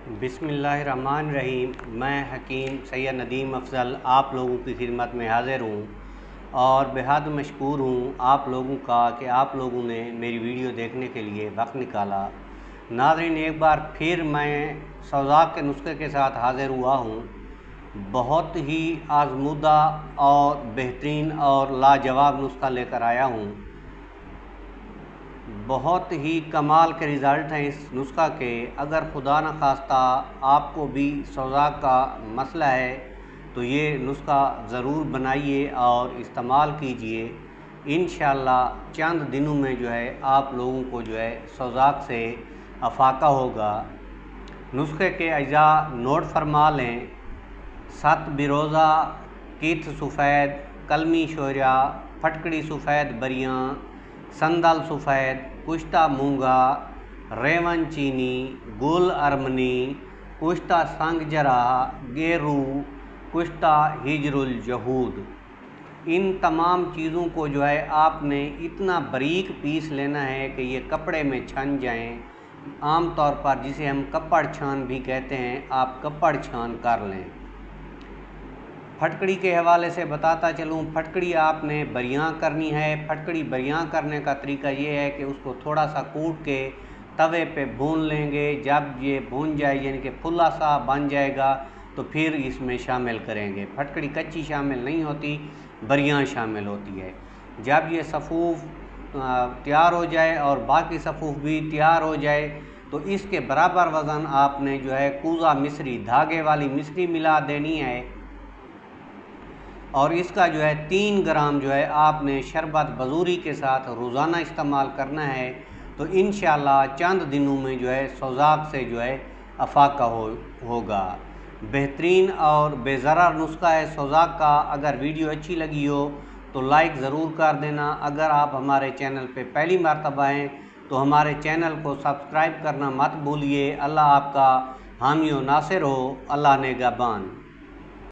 बिस्मिल्लाहिर्रहमानिर्रहीम। मैं हकीम सैयद नदीम अफजल आप लोगों की खिदमत में हाज़िर हूँ और बेहद मशकूर हूँ आप लोगों का कि आप लोगों ने मेरी वीडियो देखने के लिए वक्त निकाला। नाज़रीन, एक बार फिर मैं सौज़ाक के नुस्खे के साथ हाज़िर हुआ हूँ। बहुत ही आज़मूदा और बेहतरीन और लाजवाब नुस्खा लेकर आया हूँ। बहुत ही कमाल के रिज़ल्ट हैं इस नुस्खा के। अगर खुदा न खास्ता आपको भी सौज़ाक का मसला है तो ये नुस्खा ज़रूर बनाइए और इस्तेमाल कीजिए। इंशाअल्लाह चंद दिनों में जो है आप लोगों को जो है सौज़ाक से अफाका होगा। नुस्खे के अज्जा नोट फरमा लें। 7 बिरोज़ा, कीथ सफ़ेद, कलमी शोरा, फटकड़ी सफ़ेद बरियाँ, संदल सफ़ेद, कुश्ता मूंगा, रेवन चीनी, गुल अरमनी, कुश्ता संगजरा, गेरू, कुश्ता हिजरुल जहूद। इन तमाम चीज़ों को जो है आपने इतना बारीक पीस लेना है कि ये कपड़े में छन जाएं। आम तौर पर जिसे हम कपड़ छान भी कहते हैं, आप कपड़ छान कर लें। फटकड़ी के हवाले से बताता चलूँ, फटकड़ी आपने बरियाँ करनी है। फटकड़ी बरियाँ करने का तरीका ये है कि उसको थोड़ा सा कूट के तवे पे भून लेंगे। जब ये भून जाए यानी कि फुल्ला सा बन जाएगा तो फिर इसमें शामिल करेंगे। फटकड़ी कच्ची शामिल नहीं होती, बरियाँ शामिल होती है। जब ये सफ़ूफ तैयार हो जाए और बाकी सफ़ूफ भी तैयार हो जाए तो इसके बराबर वज़न आपने जो है कूज़ा मिस्री, धागे वाली मिस्री मिला देनी है और इसका जो है 3 ग्राम जो है आपने शरबत बजूरी के साथ रोज़ाना इस्तेमाल करना है। तो इंशाअल्लाह चंद दिनों में जो है सौज़ाक से जो है अफाका होगा। बेहतरीन और बेज़रर नुस्खा है सौज़ाक का। अगर वीडियो अच्छी लगी हो तो लाइक ज़रूर कर देना। अगर आप हमारे चैनल पे पहली मर्तबा हैं तो हमारे चैनल को सब्सक्राइब करना मत भूलिए। अल्लाह आपका हामी व नासिर हो। अल्लाह निगहबान।